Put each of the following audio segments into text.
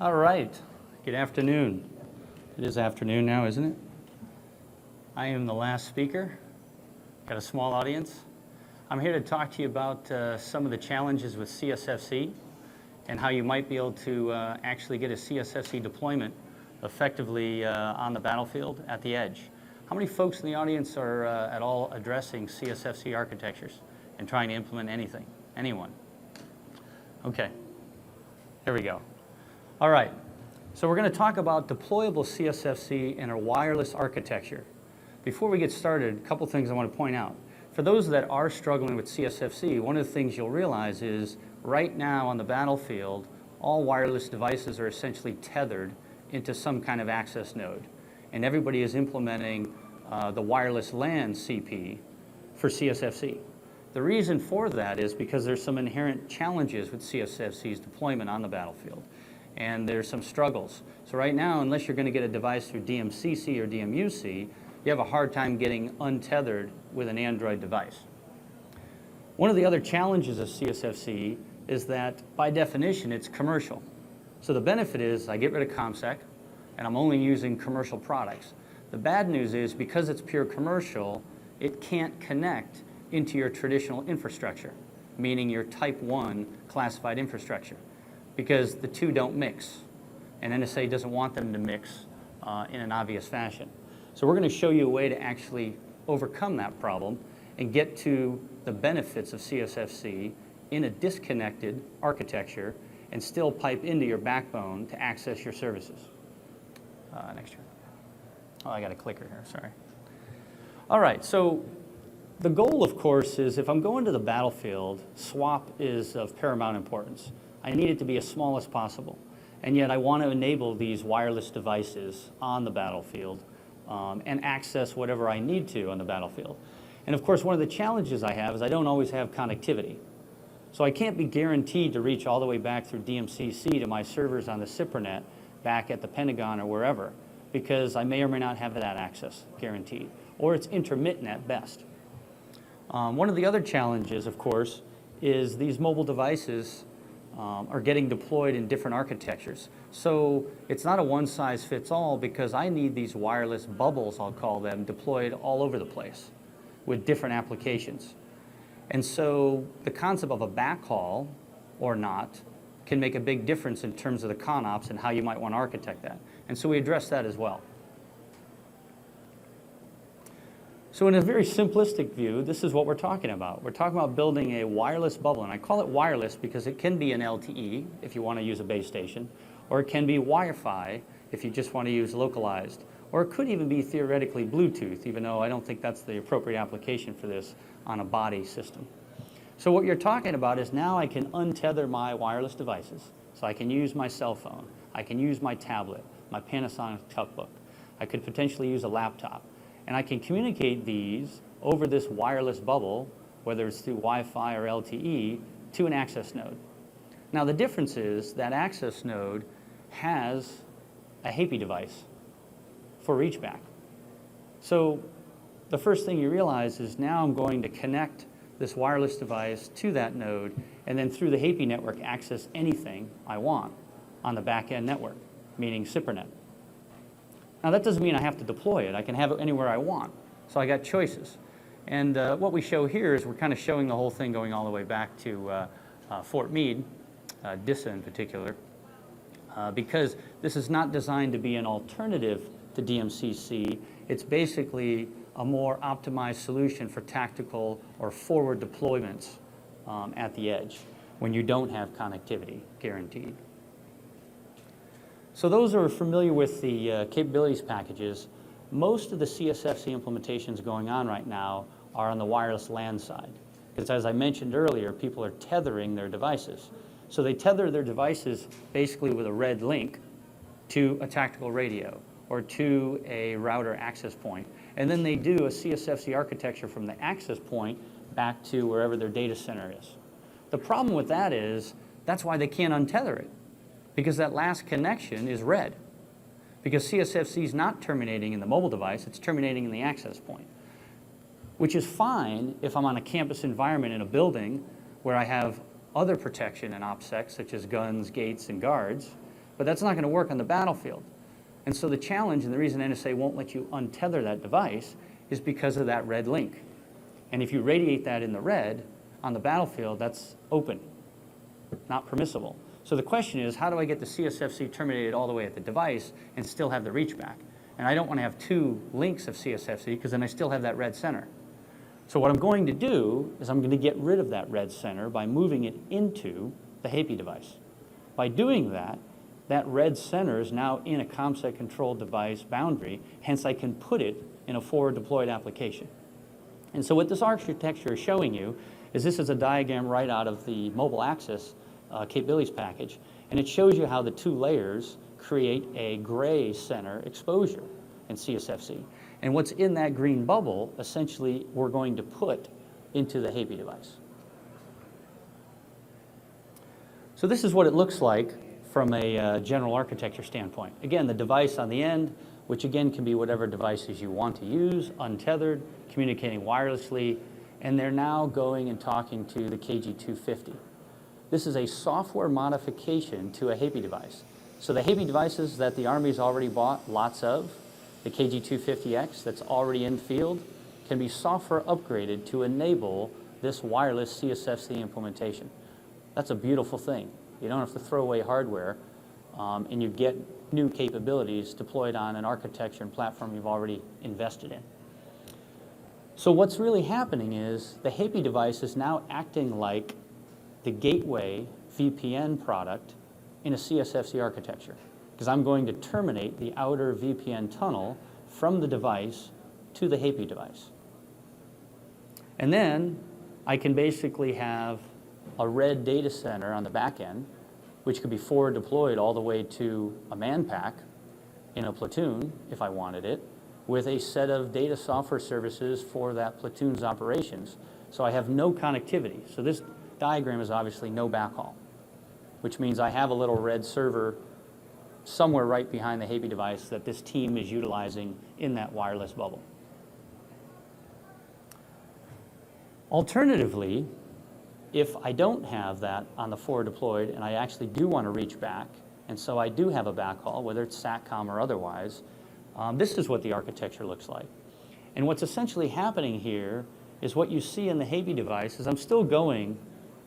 All right, good afternoon. It is afternoon now, isn't it? I am the last speaker. Got a small audience. I'm here to talk to you about some of the challenges with CSFC and how you might be able to actually get a CSFC deployment effectively on the battlefield at the edge. How many folks in the audience are at all addressing CSFC architectures and trying to implement anything? Anyone? Okay, there we go. All right, so we're going to talk about deployable CSFC in a wireless architecture. Before we get started, a couple things I want to point out. For those that are struggling with CSFC, one of the things you'll realize is right now on the battlefield, all wireless devices are essentially tethered into some kind of access node. And everybody is implementing the wireless LAN CP for CSFC. The reason for that is because there's some inherent challenges with CSFC's deployment on the battlefield. And there's some struggles. So right now, unless you're going to get a device through DMCC or DMUC, you have a hard time getting untethered with an Android device. One of the other challenges of CSFC is that, by definition, it's commercial. So the benefit is I get rid of ComSec, and I'm only using commercial products. The bad news is, because it's pure commercial, it can't connect into your traditional infrastructure, meaning your Type 1 classified infrastructure, because the two don't mix, and NSA doesn't want them to mix in an obvious fashion. So we're going to show you a way to actually overcome that problem and get to the benefits of CSFC in a disconnected architecture and still pipe into your backbone to access your services. Next year. Oh, I got a clicker here, sorry. All right, so the goal, of course, is if I'm going to the battlefield, swap is of paramount importance. I need it to be as small as possible, and yet I want to enable these wireless devices on the battlefield and access whatever I need to on the battlefield. And of course, one of the challenges I have is I don't always have connectivity. So I can't be guaranteed to reach all the way back through DMCC to my servers on the SIPRNet back at the Pentagon or wherever, because I may or may not have that access guaranteed, or it's intermittent at best. One of the other challenges, of course, is these mobile devices are getting deployed in different architectures. So it's not a one-size-fits-all, because I need these wireless bubbles, I'll call them, deployed all over the place with different applications. And so the concept of a backhaul or not can make a big difference in terms of the ConOps and how you might want to architect that. And so we address that as well. So in a very simplistic view, this is what we're talking about. We're talking about building a wireless bubble, and I call it wireless because it can be an LTE if you want to use a base station, or it can be Wi-Fi if you just want to use localized, or it could even be theoretically Bluetooth, even though I don't think that's the appropriate application for this on a body system. So what you're talking about is now I can untether my wireless devices. So I can use my cell phone, I can use my tablet, my Panasonic Toughbook, I could potentially use a laptop. And I can communicate these over this wireless bubble, whether it's through Wi-Fi or LTE, to an access node. Now the difference is that access node has a HAIPE device for reachback. So the first thing you realize is now I'm going to connect this wireless device to that node, and then through the HAIPE network access anything I want on the back-end network, meaning SIPRNet. Now that doesn't mean I have to deploy it. I can have it anywhere I want. So I got choices. And what we show here is we're kind of showing the whole thing going all the way back to Fort Meade, DISA in particular, because this is not designed to be an alternative to DMCC. It's basically a more optimized solution for tactical or forward deployments at the edge when you don't have connectivity guaranteed. So those who are familiar with the capabilities packages, most of the CSFC implementations going on right now are on the wireless LAN side. Because as I mentioned earlier, people are tethering their devices. So they tether their devices basically with a red link to a tactical radio or to a router access point. And then they do a CSFC architecture from the access point back to wherever their data center is. The problem with that is that's why they can't untether it, because that last connection is red. Because CSFC is not terminating in the mobile device, it's terminating in the access point, which is fine if I'm on a campus environment in a building where I have other protection and OPSEC, such as guns, gates, and guards. but that's not going to work on the battlefield. And so the challenge, and the reason NSA won't let you untether that device, is because of that red link. And if you radiate that in the red on the battlefield, that's open, not permissible. So the question is, how do I get the CSFC terminated all the way at the device and still have the reach back? And I don't want to have two links of CSFC because then I still have that red center. So what I'm going to do is I'm going to get rid of that red center by moving it into the HAIPE device. By doing that, that red center is now in a ComSec controlled device boundary, hence I can put it in a forward deployed application. And so what this architecture is showing you is this is a diagram right out of the mobile access capabilities package, and it shows you how the two layers create a gray center exposure in CSFC. And what's in that green bubble, essentially, we're going to put into the HAIPE device. So this is what it looks like from a general architecture standpoint. Again, the device on the end, which again can be whatever devices you want to use, untethered, communicating wirelessly, and they're now going and talking to the KG250. This is a software modification to a HAIPE device. So the HAIPE devices that the Army's already bought lots of, the KG250X that's already in field, can be software upgraded to enable this wireless CSFC implementation. That's a beautiful thing. You don't have to throw away hardware, and you get new capabilities deployed on an architecture and platform you've already invested in. So what's really happening is the HAIPE device is now acting like the gateway VPN product in a CSFC architecture, because I'm going to terminate the outer VPN tunnel from the device to the HAIPE device. And then I can basically have a red data center on the back end, which could be forward deployed all the way to a man pack in a platoon, if I wanted it, with a set of data software services for that platoon's operations. So I have no connectivity. So this diagram is obviously no backhaul, which means I have a little red server somewhere right behind the HAIPE device that this team is utilizing in that wireless bubble. Alternatively, if I don't have that on the forward deployed and I actually do want to reach back, and so I do have a backhaul, whether it's SATCOM or otherwise, this is what the architecture looks like. And what's essentially happening here is what you see in the HAIPE device is I'm still going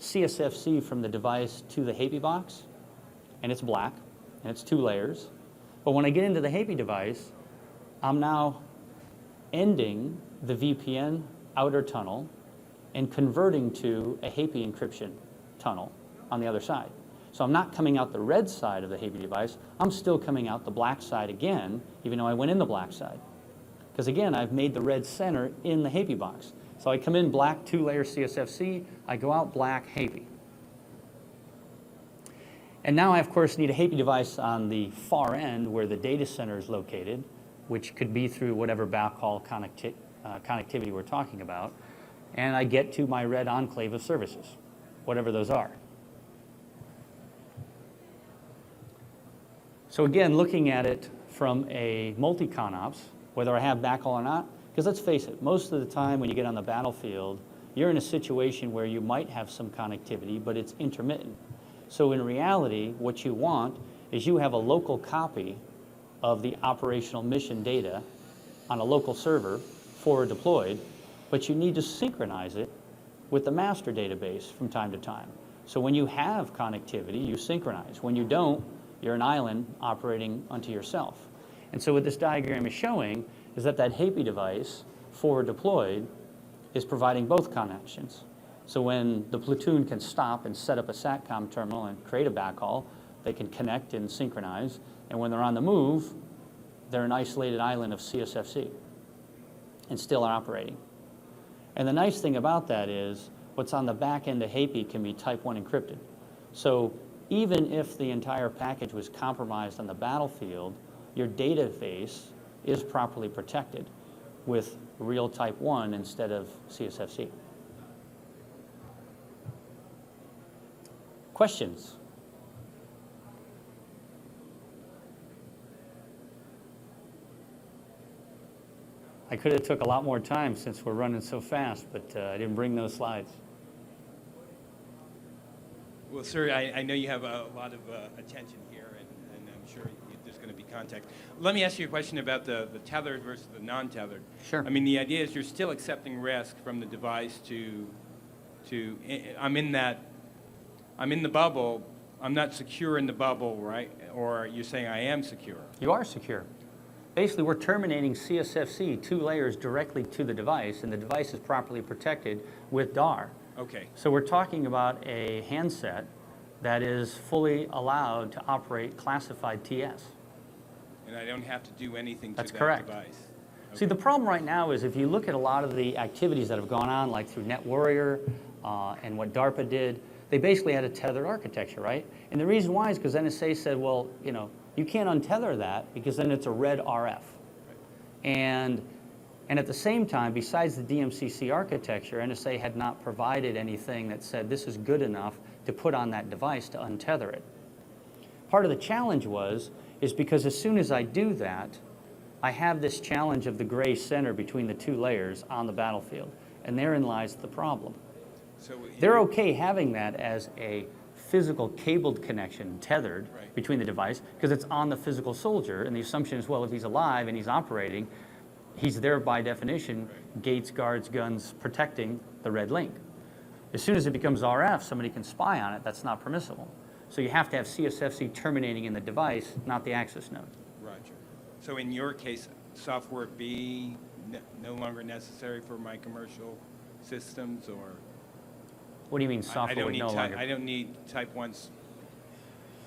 CSFC from the device to the HAIPE box, and it's black, and it's two layers. But when I get into the HAIPE device, I'm now ending the VPN outer tunnel and converting to a HAIPE encryption tunnel on the other side. So I'm not coming out the red side of the HAIPE device, I'm still coming out the black side again, even though I went in the black side. Because again, I've made the red center in the HAIPE box. So I come in black, two-layer CSFC, I go out black HAIPE. And now I, of course, need a HAIPE device on the far end where the data center is located, which could be through whatever backhaul connectivity we're talking about. And I get to my red enclave of services, whatever those are. So again, looking at it from a multi-con ops, whether I have backhaul or not, because let's face it, most of the time when you get on the battlefield, you're in a situation where you might have some connectivity, but it's intermittent. So in reality, what you want is you have a local copy of the operational mission data on a local server forward deployed, but you need to synchronize it with the master database from time to time. So when you have connectivity, you synchronize. When you don't, you're an island operating unto yourself. And so what this diagram is showing is that that HAIPE device, forward deployed, is providing both connections. So when the platoon can stop and set up a SATCOM terminal and create a backhaul, they can connect and synchronize. And when they're on the move, they're an isolated island of CSFC and still are operating. And the nice thing about that is what's on the back end of HAIPE can be type 1 encrypted. So even if the entire package was compromised on the battlefield, your database is properly protected with real type 1 instead of CSFC. Questions? I could have took a lot more time since we're running so fast, but I didn't bring those slides. Well, sir, I know you have a lot of attention here, and sure there's going to be contact. Let me ask you a question about the tethered versus the non-tethered. Sure. I mean, the idea is you're still accepting risk from the device I'm in the bubble, I'm not secure in the bubble, right? Or you're saying I am secure? You are secure. Basically, we're terminating CSFC 2 layers directly to the device, and the device is properly protected with DAR. Okay. So we're talking about a handset that is fully allowed to operate classified TS. And I don't have to do anything to That's that correct. device? Okay. See, the problem right now is if you look at a lot of the activities that have gone on, like through NetWarrior and what DARPA did, they basically had a tethered architecture, right? And the reason why is because NSA said, well, you can't untether that because then it's a red RF. And at the same time, besides the DMCC architecture, NSA had not provided anything that said this is good enough to put on that device to untether it. Part of the challenge is because as soon as I do that, I have this challenge of the gray center between the 2 layers on the battlefield. And therein lies the problem. So they're okay having that as a physical cabled connection tethered between the device because it's on the physical soldier, and the assumption is, well, if he's alive and he's operating, he's there by definition, gates, guards, guns, protecting the red link. As soon as it becomes RF, somebody can spy on it. That's not permissible. So you have to have CSFC terminating in the device, not the access node. Roger. So in your case, software B no longer necessary for my commercial systems, or? What do you mean software would no longer? I don't need Type 1's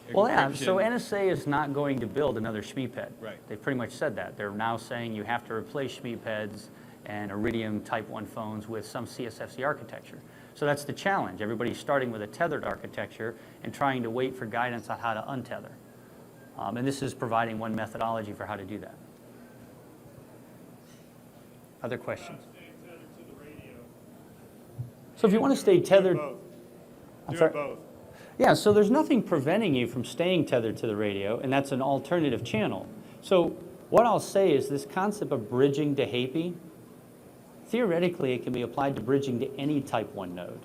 encryption. Well, yeah, so NSA is not going to build another SHMEPED. Right. They've pretty much said that. They're now saying you have to replace SHMEPEDs and Iridium Type 1 phones with some CSFC architecture. So that's the challenge. Everybody's starting with a tethered architecture and trying to wait for guidance on how to untether. And this is providing one methodology for how to do that. Other questions? So if you want to stay tethered, Do both. Yeah, so there's nothing preventing you from staying tethered to the radio, and that's an alternative channel. So what I'll say is this concept of bridging to HAIPE, theoretically it can be applied to bridging to any Type 1 node.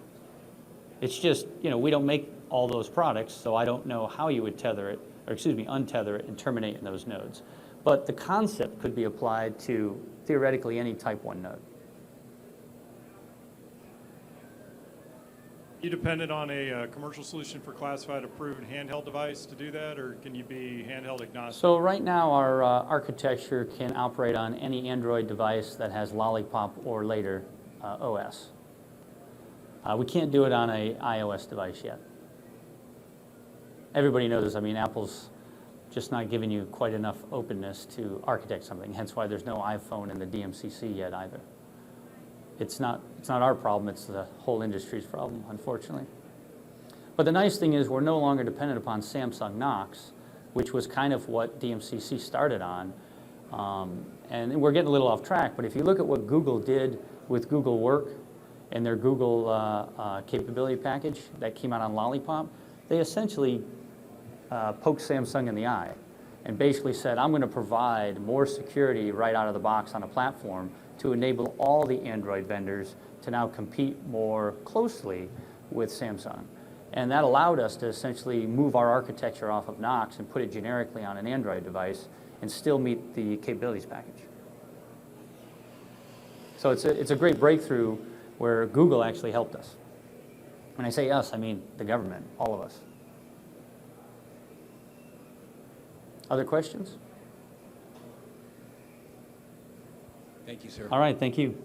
It's just, we don't make all those products, so I don't know how you would tether it, or untether it and terminate in those nodes. But the concept could be applied to theoretically any Type 1 node. You dependent on a commercial solution for classified approved handheld device to do that, or can you be handheld agnostic? So right now our architecture can operate on any Android device that has Lollipop or later OS. We can't do it on an iOS device yet. Everybody knows, Apple's just not giving you quite enough openness to architect something, hence why there's no iPhone in the DMCC yet either. It's not our problem, it's the whole industry's problem, unfortunately. But the nice thing is we're no longer dependent upon Samsung Knox, which was kind of what DMCC started on. And we're getting a little off track, but if you look at what Google did with Google Work and their Google capability package that came out on Lollipop, they essentially poked Samsung in the eye and basically said, I'm going to provide more security right out of the box on a platform to enable all the Android vendors to now compete more closely with Samsung. And that allowed us to essentially move our architecture off of Knox and put it generically on an Android device and still meet the capabilities package. So it's a great breakthrough where Google actually helped us. When I say us, I mean the government, all of us. Other questions? Thank you, sir. All right, thank you.